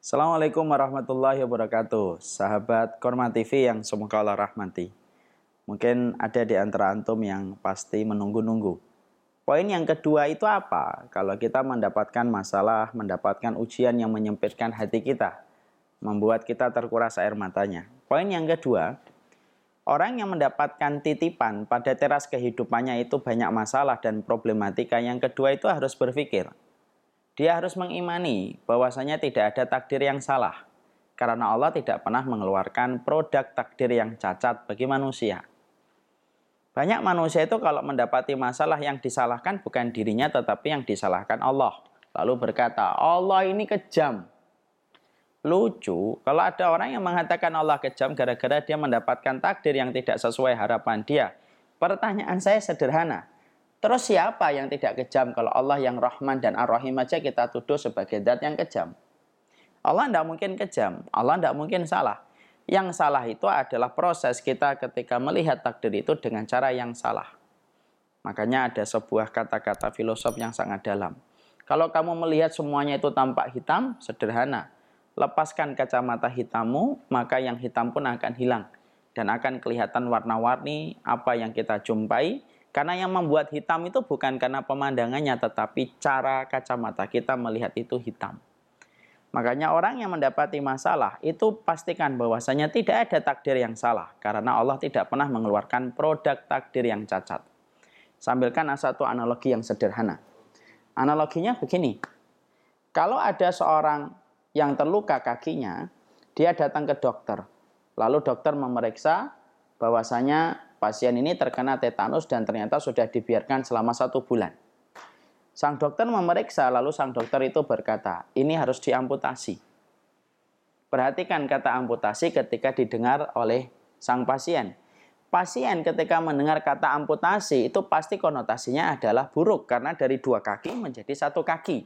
Assalamualaikum warahmatullahi wabarakatuh. Sahabat Korma TV yang semoga Allah rahmati. Mungkin ada di antara antum yang pasti menunggu-nunggu. Poin yang kedua itu apa? Kalau kita mendapatkan masalah, mendapatkan ujian yang menyempitkan hati kita, membuat kita terkuras air matanya. Poin yang kedua, orang yang mendapatkan titipan pada teras kehidupannya itu banyak masalah dan problematika. Yang kedua itu harus berpikir. Dia harus mengimani bahwasanya tidak ada takdir yang salah. Karena Allah tidak pernah mengeluarkan produk takdir yang cacat bagi manusia. Banyak manusia itu kalau mendapati masalah yang disalahkan bukan dirinya tetapi yang disalahkan Allah. Lalu berkata, Allah ini kejam. Lucu, kalau ada orang yang mengatakan Allah kejam gara-gara dia mendapatkan takdir yang tidak sesuai harapan dia. Pertanyaan saya sederhana. Terus siapa yang tidak kejam kalau Allah yang Rahman dan Ar-Rahim aja kita tuduh sebagai zat yang kejam? Allah tidak mungkin kejam, Allah tidak mungkin salah. Yang salah itu adalah proses kita ketika melihat takdir itu dengan cara yang salah. Makanya ada sebuah kata-kata filosof yang sangat dalam. Kalau kamu melihat semuanya itu tampak hitam, sederhana. Lepaskan kacamata hitammu, maka yang hitam pun akan hilang. Dan akan kelihatan warna-warni apa yang kita jumpai. Karena yang membuat hitam itu bukan karena pemandangannya, tetapi cara kacamata kita melihat itu hitam. Makanya orang yang mendapati masalah, itu pastikan bahwasanya tidak ada takdir yang salah. Karena Allah tidak pernah mengeluarkan produk takdir yang cacat. Sambilkan satu analogi yang sederhana. Analoginya begini. Kalau ada seorang yang terluka kakinya, dia datang ke dokter. Lalu dokter memeriksa bahwasanya pasien ini terkena tetanus dan ternyata sudah dibiarkan selama 1 bulan. Sang dokter memeriksa, lalu sang dokter itu berkata, ini harus diamputasi. Perhatikan kata amputasi ketika didengar oleh sang pasien. Pasien ketika mendengar kata amputasi itu pasti konotasinya adalah buruk karena dari 2 kaki menjadi 1 kaki.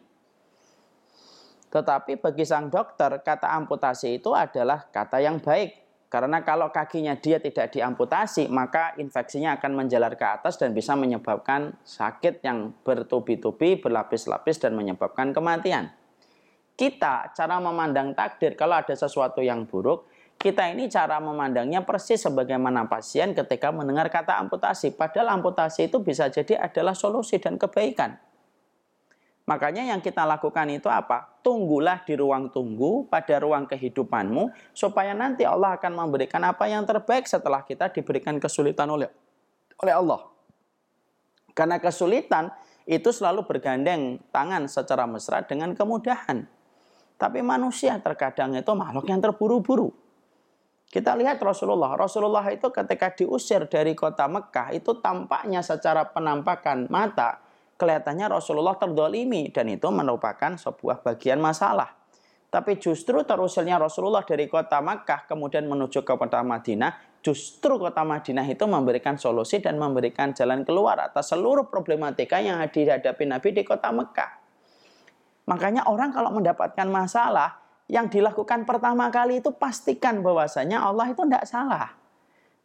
Tetapi bagi sang dokter, kata amputasi itu adalah kata yang baik. Karena kalau kakinya dia tidak diamputasi, maka infeksinya akan menjalar ke atas dan bisa menyebabkan sakit yang bertubi-tubi, berlapis-lapis dan menyebabkan kematian. Kita cara memandang takdir kalau ada sesuatu yang buruk, kita ini cara memandangnya persis sebagaimana pasien ketika mendengar kata amputasi. Padahal amputasi itu bisa jadi adalah solusi dan kebaikan. Makanya yang kita lakukan itu apa? Tunggulah di ruang tunggu pada ruang kehidupanmu supaya nanti Allah akan memberikan apa yang terbaik setelah kita diberikan kesulitan oleh Allah. Karena kesulitan itu selalu bergandeng tangan secara mesra dengan kemudahan. Tapi manusia terkadang itu makhluk yang terburu-buru. Kita lihat Rasulullah itu ketika diusir dari kota Mekah itu tampaknya secara penampakan mata kelihatannya Rasulullah terdolimi dan itu merupakan sebuah bagian masalah. Tapi justru terusirnya Rasulullah dari kota Makkah kemudian menuju ke kota Madinah, justru kota Madinah itu memberikan solusi dan memberikan jalan keluar atas seluruh problematika yang dihadapi Nabi di kota Makkah. Makanya orang kalau mendapatkan masalah, yang dilakukan pertama kali itu pastikan bahwasanya Allah itu tidak salah.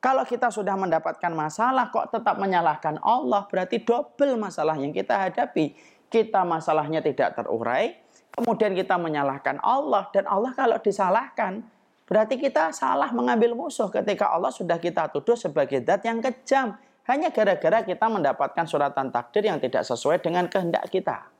Kalau kita sudah mendapatkan masalah kok tetap menyalahkan Allah, berarti double masalah yang kita hadapi. Kita masalahnya tidak terurai, kemudian kita menyalahkan Allah. Dan Allah kalau disalahkan, berarti kita salah mengambil musuh ketika Allah sudah kita tuduh sebagai zat yang kejam. Hanya gara-gara kita mendapatkan suratan takdir yang tidak sesuai dengan kehendak kita.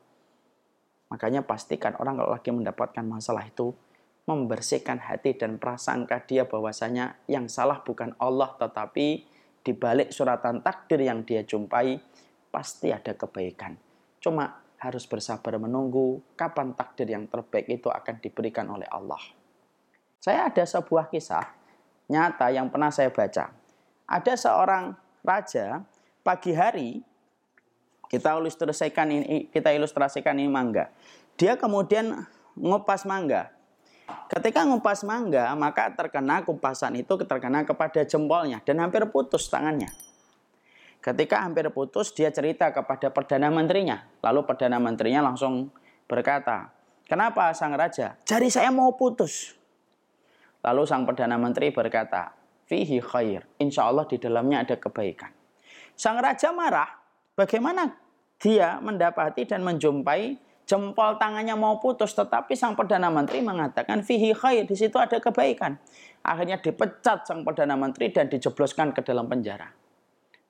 Makanya pastikan orang kalau lagi mendapatkan masalah itu, membersihkan hati dan prasangka dia bahwasanya yang salah bukan Allah tetapi di balik suratan takdir yang dia jumpai pasti ada kebaikan. Cuma harus bersabar menunggu kapan takdir yang terbaik itu akan diberikan oleh Allah. Saya ada sebuah kisah nyata yang pernah saya baca. Ada seorang raja pagi hari kita ilustrasikan ini mangga. Dia kemudian ngupas mangga. Ketika ngupas mangga, maka terkena kupasan itu terkena kepada jempolnya dan hampir putus tangannya. Ketika hampir putus, dia cerita kepada Perdana Menterinya. Lalu Perdana Menterinya langsung berkata, kenapa sang raja? Jari saya mau putus. Lalu sang Perdana Menteri berkata, fihi khair, insya Allah di dalamnya ada kebaikan. Sang raja marah, bagaimana dia mendapati dan menjumpai Jempol tangannya mau putus, tetapi sang Perdana Menteri mengatakan fihi khair, di situ ada kebaikan. Akhirnya dipecat sang Perdana Menteri dan dijebloskan ke dalam penjara.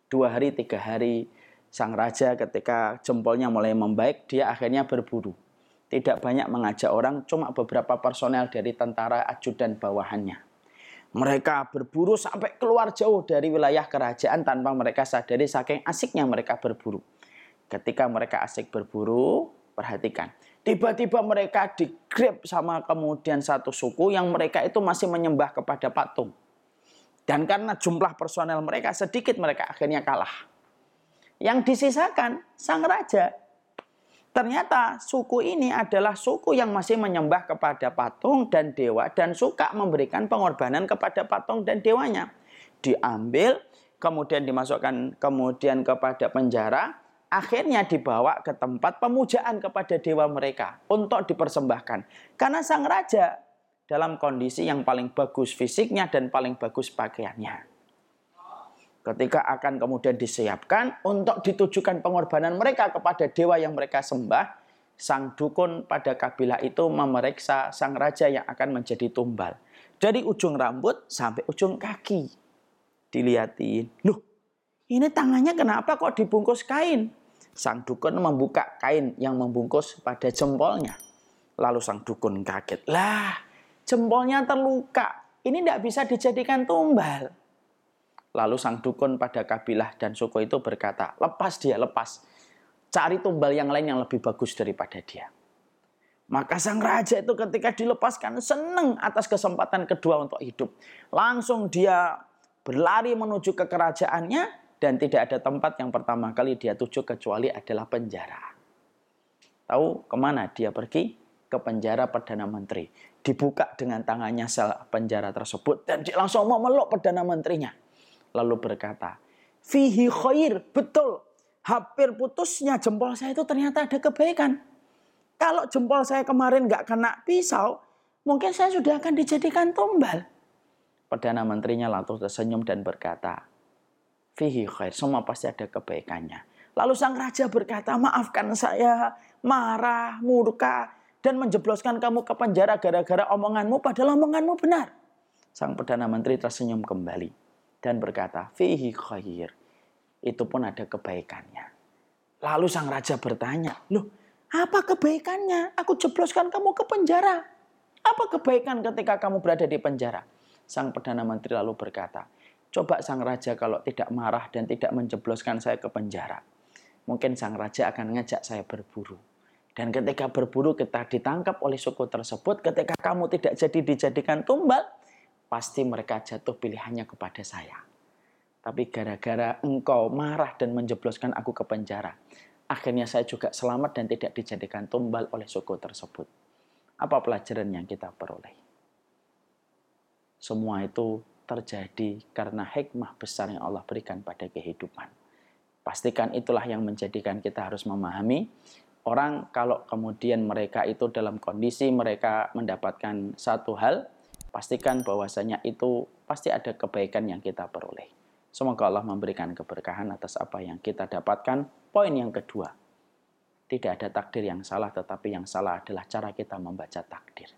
2 hari, 3 hari, sang raja ketika jempolnya mulai membaik, dia akhirnya berburu. Tidak banyak mengajak orang, cuma beberapa personel dari tentara ajudan bawahannya. Mereka berburu sampai keluar jauh dari wilayah kerajaan tanpa mereka sadari saking asiknya mereka berburu. Ketika mereka asik berburu, perhatikan. Tiba-tiba mereka digrab sama kemudian satu suku yang mereka itu masih menyembah kepada patung. Dan karena jumlah personel mereka sedikit, mereka akhirnya kalah. Yang disisakan sang raja. Ternyata suku ini adalah suku yang masih menyembah kepada patung dan dewa dan suka memberikan pengorbanan kepada patung dan dewanya. Diambil, kemudian dimasukkan kepada penjara, akhirnya dibawa ke tempat pemujaan kepada dewa mereka untuk dipersembahkan. Karena sang raja dalam kondisi yang paling bagus fisiknya dan paling bagus pakaiannya. Ketika akan kemudian disiapkan untuk ditujukan pengorbanan mereka kepada dewa yang mereka sembah, sang dukun pada kabilah itu memeriksa sang raja yang akan menjadi tumbal. Dari ujung rambut sampai ujung kaki. Dilihatin, loh ini tangannya kenapa kok dibungkus kain? Sang dukun membuka kain yang membungkus pada jempolnya. Lalu sang dukun kaget, lah jempolnya terluka, ini tidak bisa dijadikan tumbal. Lalu sang dukun pada kabilah dan suku itu berkata, lepas dia, lepas. Cari tumbal yang lain yang lebih bagus daripada dia. Maka sang raja itu ketika dilepaskan senang atas kesempatan kedua untuk hidup. Langsung dia berlari menuju ke kerajaannya dan tidak ada tempat yang pertama kali dia tuju kecuali adalah penjara. Tahu kemana dia pergi? Ke penjara Perdana Menteri. Dibuka dengan tangannya sel penjara tersebut dan dia langsung memeluk Perdana Menterinya. Lalu berkata, fihi khair, betul. Hampir putusnya jempol saya itu ternyata ada kebaikan. Kalau jempol saya kemarin nggak kena pisau, mungkin saya sudah akan dijadikan tumbal. Perdana Menterinya langsung tersenyum dan berkata, fihi khair, semua pasti ada kebaikannya. Lalu sang raja berkata, maafkan saya, marah, murka, dan menjebloskan kamu ke penjara gara-gara omonganmu, padahal omonganmu benar. Sang Perdana Menteri tersenyum kembali dan berkata, fihi khair. Itu pun ada kebaikannya. Lalu sang raja bertanya, loh apa kebaikannya? Aku jebloskan kamu ke penjara. Apa kebaikan ketika kamu berada di penjara? Sang Perdana Menteri lalu berkata, coba sang raja kalau tidak marah dan tidak menjebloskan saya ke penjara. Mungkin sang raja akan ngajak saya berburu. Dan ketika berburu kita ditangkap oleh suku tersebut, ketika kamu tidak jadi dijadikan tumbal, pasti mereka jatuh pilihannya kepada saya. Tapi gara-gara engkau marah dan menjebloskan aku ke penjara, akhirnya saya juga selamat dan tidak dijadikan tumbal oleh suku tersebut. Apa pelajaran yang kita peroleh? Semua itu terjadi karena hikmah besar yang Allah berikan pada kehidupan. Pastikan itulah yang menjadikan kita harus memahami orang kalau kemudian mereka itu dalam kondisi mereka mendapatkan satu hal, pastikan bahwasanya itu pasti ada kebaikan yang kita peroleh. Semoga Allah memberikan keberkahan atas apa yang kita dapatkan. Poin yang kedua, tidak ada takdir yang salah, tetapi yang salah adalah cara kita membaca takdir.